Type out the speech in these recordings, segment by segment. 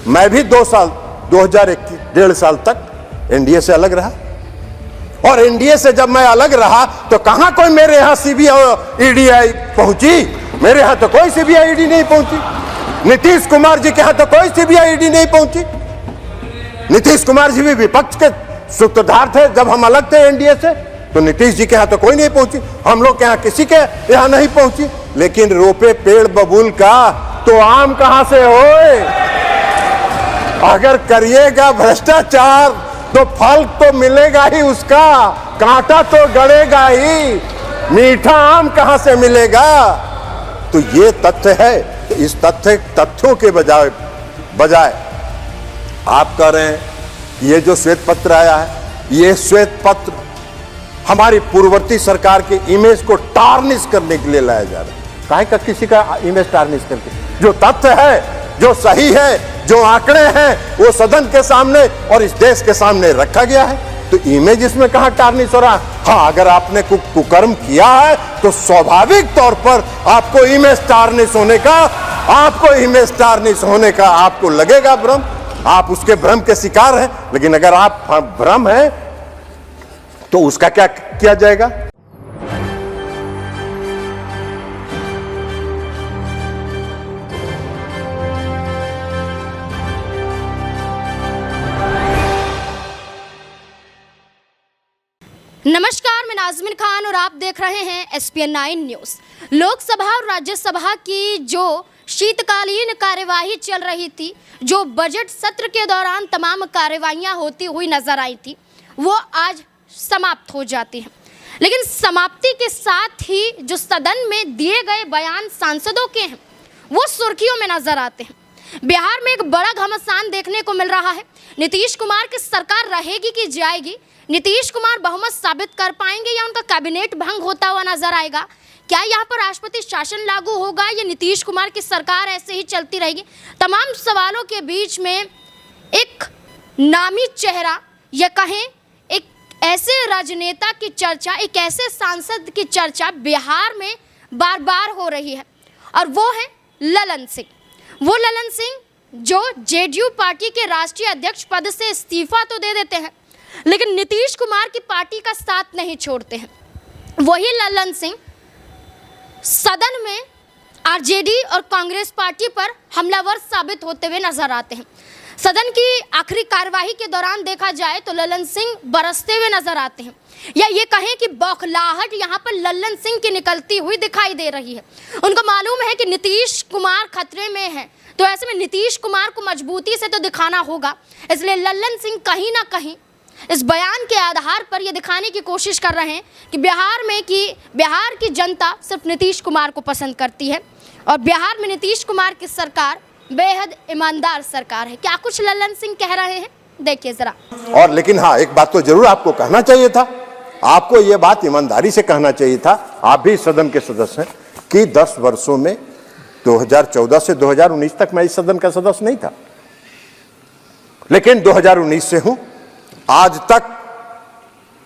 मैं भी 2001 साल तक एनडीए से अलग रहा, और एनडीए से जब मैं अलग रहा तो कहां कोई मेरे यहां सीबीआई ईडी पहुंची? मेरे यहां तो कोई सीबीआई ईडी नहीं पहुंची। नीतीश कुमार जी के यहां तो कोई सीबीआई ईडी नहीं पहुंची। नीतीश कुमार जी भी विपक्ष के सूत्रधार थे जब हम अलग थे एनडीए से, तो नीतीश जी के यहां तो कोई नहीं पहुंची, हम लोग के यहां किसी के यहां नहीं पहुंची। लेकिन रोपे पेड़ बबूल का तो आम कहां से होए? अगर करिएगा भ्रष्टाचार तो फल तो मिलेगा ही उसका, कांटा तो गड़ेगा ही, मीठा आम कहां से मिलेगा? तो ये तथ्य है। तो इस तथ्यों के बजाय आप कह रहे हैं कि ये जो श्वेत पत्र आया है, ये श्वेत पत्र हमारी पूर्ववर्ती सरकार के इमेज को टार्निश करने के लिए लाया जा रहा है। काहे का किसी का इमेज टार्निश करके? जो तथ्य है, जो सही है, जो आंकड़े हैं, वो सदन के सामने और इस देश के सामने रखा गया है। तो इमेज इसमें कहां टार्निश हो रहा? हाँ, अगर आपने कुकर्म किया है तो स्वाभाविक तौर पर आपको इमेज टार्निश होने का आपको लगेगा भ्रम, आप उसके भ्रम के शिकार हैं। लेकिन अगर आप भ्रम हैं तो उसका क्या किया जाएगा? नमस्कार, मैं नाज़मीन खान और आप देख रहे हैं SPN 9 न्यूज़। लोकसभा और राज्यसभा की जो शीतकालीन कार्यवाही चल रही थी, जो बजट सत्र के दौरान तमाम कार्यवाहियां होती हुई नजर आई थी, वो आज समाप्त हो जाती हैं। लेकिन समाप्ति के साथ ही जो सदन में दिए गए बयान सांसदों के हैं, वो सुर्खियों में नजर आते हैं। बिहार में एक बड़ा घमासान देखने को मिल रहा है। नीतीश कुमार की सरकार रहेगी कि जाएगी? नीतीश कुमार बहुमत साबित कर पाएंगे या उनका कैबिनेट भंग होता हुआ नजर आएगा? क्या यहाँ पर राष्ट्रपति शासन लागू होगा या नीतीश कुमार की सरकार ऐसे ही चलती रहेगी? तमाम सवालों के बीच में एक नामी चेहरा या कहें एक ऐसे राजनेता की चर्चा, एक ऐसे सांसद की चर्चा बिहार में बार बार हो रही है, और वो है ललन सिंह। वो ललन सिंह जो जेडीयू पार्टी के राष्ट्रीय अध्यक्ष पद से इस्तीफा तो दे देते हैं, लेकिन नीतीश कुमार की पार्टी का साथ नहीं छोड़ते हैं। वही ललन सिंह सदन में आरजेडी और कांग्रेस पार्टी पर हमलावर साबित होते हुए नजर आते हैं। सदन की आखिरी कार्यवाही के दौरान देखा जाए तो ललन सिंह बरसते हुए नजर आते हैं, या ये कहें कि बौखलाहट यहाँ पर ललन सिंह की निकलती हुई दिखाई दे रही है। उनको मालूम है कि नीतीश कुमार खतरे में है, तो ऐसे में नीतीश कुमार को मजबूती से तो दिखाना होगा। इसलिए ललन सिंह कहीं ना कहीं इस बयान के आधार पर यह दिखाने की कोशिश कर रहे हैं कि बिहार की जनता सिर्फ नीतीश कुमार को पसंद करती है, और बिहार में नीतीश कुमार की सरकार बेहद ईमानदार सरकार है। क्या कुछ ललन सिंह कह रहे हैं, देखिए जरा। और लेकिन हाँ, एक बात तो जरूर आपको कहना चाहिए था, आपको यह बात ईमानदारी से कहना चाहिए था, आप भी सदन के सदस्य हैं, कि 10 वर्षों में 2014 से 2019 तक मैं इस सदन का सदस्य नहीं था, लेकिन 2019 से हूं। आज तक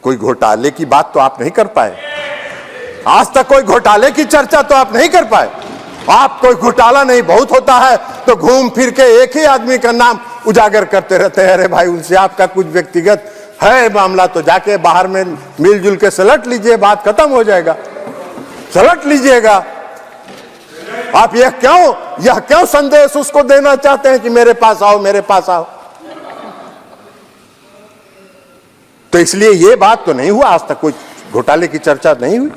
कोई घोटाले की बात तो आप नहीं कर पाए, आज तक कोई घोटाले की चर्चा तो आप नहीं कर पाए। आप कोई घोटाला नहीं बहुत होता है तो घूम फिर के एक ही आदमी का नाम उजागर करते रहते हैं। अरे भाई, उनसे आपका कुछ व्यक्तिगत है मामला तो जाके बाहर में मिलजुल के सलट लीजिए, बात खत्म हो जाएगा, सलट लीजिएगा। आप यह क्यों संदेश उसको देना चाहते हैं कि मेरे पास आओ, मेरे पास आओ? तो इसलिए यह बात तो नहीं हुआ, आज तक कोई घोटाले की चर्चा नहीं हुई।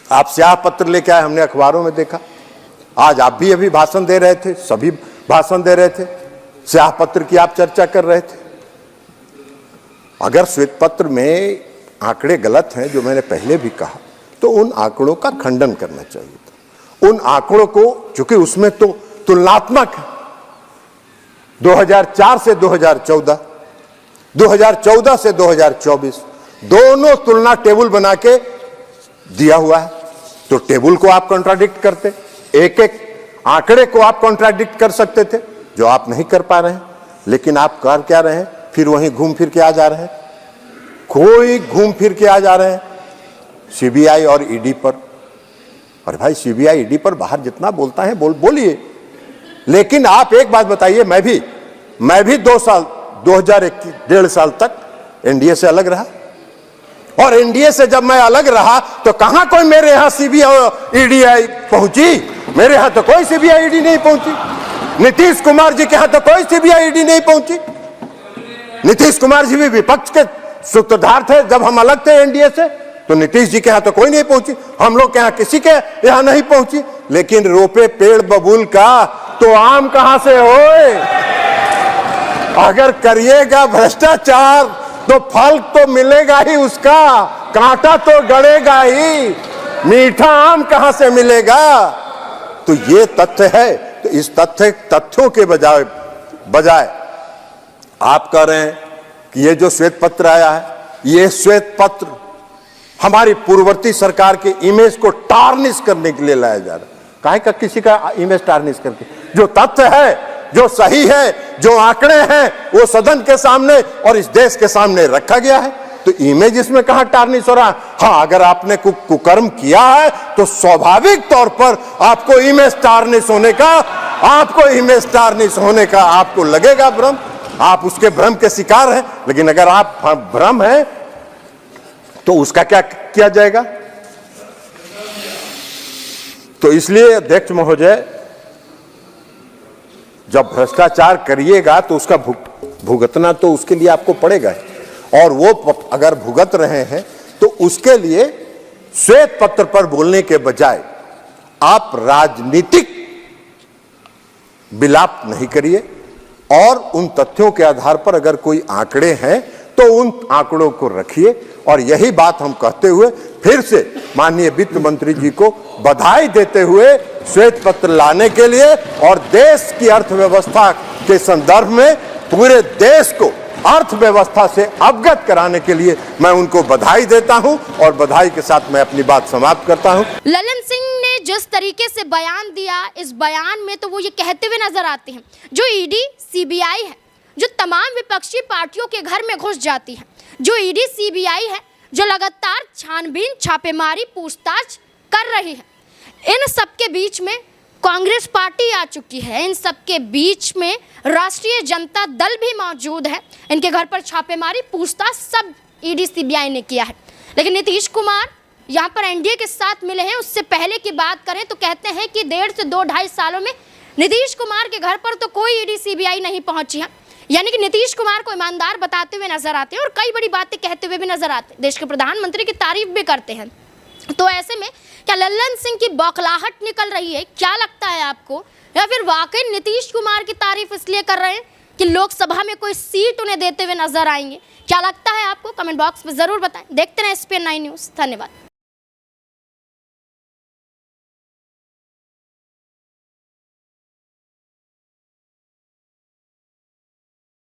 आप स्याह पत्र लेके आए, हमने अखबारों में देखा। आज आप भी अभी भाषण दे रहे थे, सभी भाषण दे रहे थे, स्याह पत्र की आप चर्चा कर रहे थे। अगर श्वेत पत्र में आंकड़े गलत हैं, जो मैंने पहले भी कहा, तो उन आंकड़ों का खंडन करना चाहिए था। उन आंकड़ों को, चूंकि उसमें तो तुलनात्मक है, 2004 से 2014, 2014 से 2024 दोनों तुलना टेबल बना के दिया हुआ है। तो टेबल को आप कॉन्ट्राडिक्ट करते, एक एक आंकड़े को आप कॉन्ट्राडिक्ट कर सकते थे, जो आप नहीं कर पा रहे हैं। लेकिन आप कर क्या रहे हैं? फिर वहीं घूम फिर के आ जा रहे हैं, कोई घूम फिर के आ जा रहे हैं सीबीआई और ईडी पर। अरे भाई, सीबीआई ईडी पर बाहर जितना बोलता है बोलिए, लेकिन आप एक बात बताइए, मैं भी मैं भी 2021 1.5 साल तक एनडीए से अलग रहा, और एनडीए से जब मैं अलग रहा तो कहां कोई मेरे यहां सीबीआई ईडी पहुंची? मेरे यहां तो कोई सीबीआई ईडी नहीं पहुंची। नीतीश कुमार जी के यहां तो कोई सीबीआई ईडी नहीं पहुंची। नीतीश कुमार जी भी विपक्ष के सूत्रधार थे जब हम अलग थे एनडीए से, तो नीतीश जी के यहां तो कोई नहीं पहुंची, हम लोग के यहां किसी के यहां नहीं पहुंची। लेकिन रोपे पेड़ बबूल का तो आम कहां से होए? अगर करिएगा भ्रष्टाचार तो फल तो मिलेगा ही उसका, कांटा तो गड़ेगा ही, मीठा आम कहां से मिलेगा? तो ये तथ्य है। तो इस तथ्यों के बजाय आप कह रहे हैं कि ये जो श्वेत पत्र आया है, ये श्वेत पत्र हमारी पूर्ववर्ती सरकार के इमेज को टार्निश करने के लिए लाया जा रहा है। काहे का किसी का इमेज टार्निश करके? जो तथ्य है, जो सही है, जो आंकड़े हैं, वो सदन के सामने और इस देश के सामने रखा गया है। तो इमेज इसमें कहां टार्निश हो रहा है? हाँ, अगर आपने कुकर्म किया है तो स्वाभाविक तौर पर आपको इमेज टार्निश होने का आपको लगेगा भ्रम, आप उसके भ्रम के शिकार हैं। लेकिन अगर आप भ्रम हैं तो उसका क्या किया जाएगा? तो इसलिए अध्यक्ष महोदय, जब भ्रष्टाचार करिएगा तो उसका भुगतना तो उसके लिए आपको पड़ेगा, और वो अगर भुगत रहे हैं तो उसके लिए श्वेत पत्र पर बोलने के बजाय आप राजनीतिक विलाप नहीं करिए, और उन तथ्यों के आधार पर अगर कोई आंकड़े हैं तो उन आंकड़ों को रखिए। और यही बात हम कहते हुए फिर से माननीय वित्त मंत्री जी को बधाई देते हुए श्वेत पत्र लाने के लिए और देश की अर्थव्यवस्था के संदर्भ में पूरे देश को अर्थव्यवस्था से अवगत कराने के लिए मैं उनको बधाई देता हूं, और बधाई के साथ मैं अपनी बात समाप्त करता हूं। ललन सिंह ने जिस तरीके से बयान दिया, इस बयान में तो वो ये कहते हुए नजर आते हैं, जो ईडी सीबीआई है, जो तमाम विपक्षी पार्टियों के घर में घुस जाती है, जो ईडी सीबीआई है, जो लगातार छानबीन, छापेमारी, पूछताछ कर रही है, इन सबके बीच में कांग्रेस पार्टी आ चुकी है, इन सबके बीच में राष्ट्रीय जनता दल भी मौजूद है। इनके घर पर छापेमारी, पूछताछ सब ईडी सीबीआई ने किया है। लेकिन नीतीश कुमार यहाँ पर एनडीए के साथ मिले हैं। उससे पहले की बात करें तो कहते हैं कि 1.5 से 2-2.5 सालों में नीतीश कुमार के घर पर तो कोई ईडी सीबीआई नहीं पहुंची है। यानी कि नीतीश कुमार को ईमानदार बताते हुए नजर आते हैं और कई बड़ी बातें कहते हुए भी नजर आते हैं, देश के प्रधानमंत्री की तारीफ भी करते हैं। तो ऐसे में क्या लल्लन सिंह की बौखलाहट निकल रही है? क्या लगता है आपको? या फिर वाकई नीतीश कुमार की तारीफ इसलिए कर रहे हैं कि लोकसभा में कोई सीट उन्हें देते हुए नजर आएंगे? क्या लगता है आपको? कमेंट बॉक्स में जरूर बताएं। देखते रहें SPN9 न्यूज़। धन्यवाद।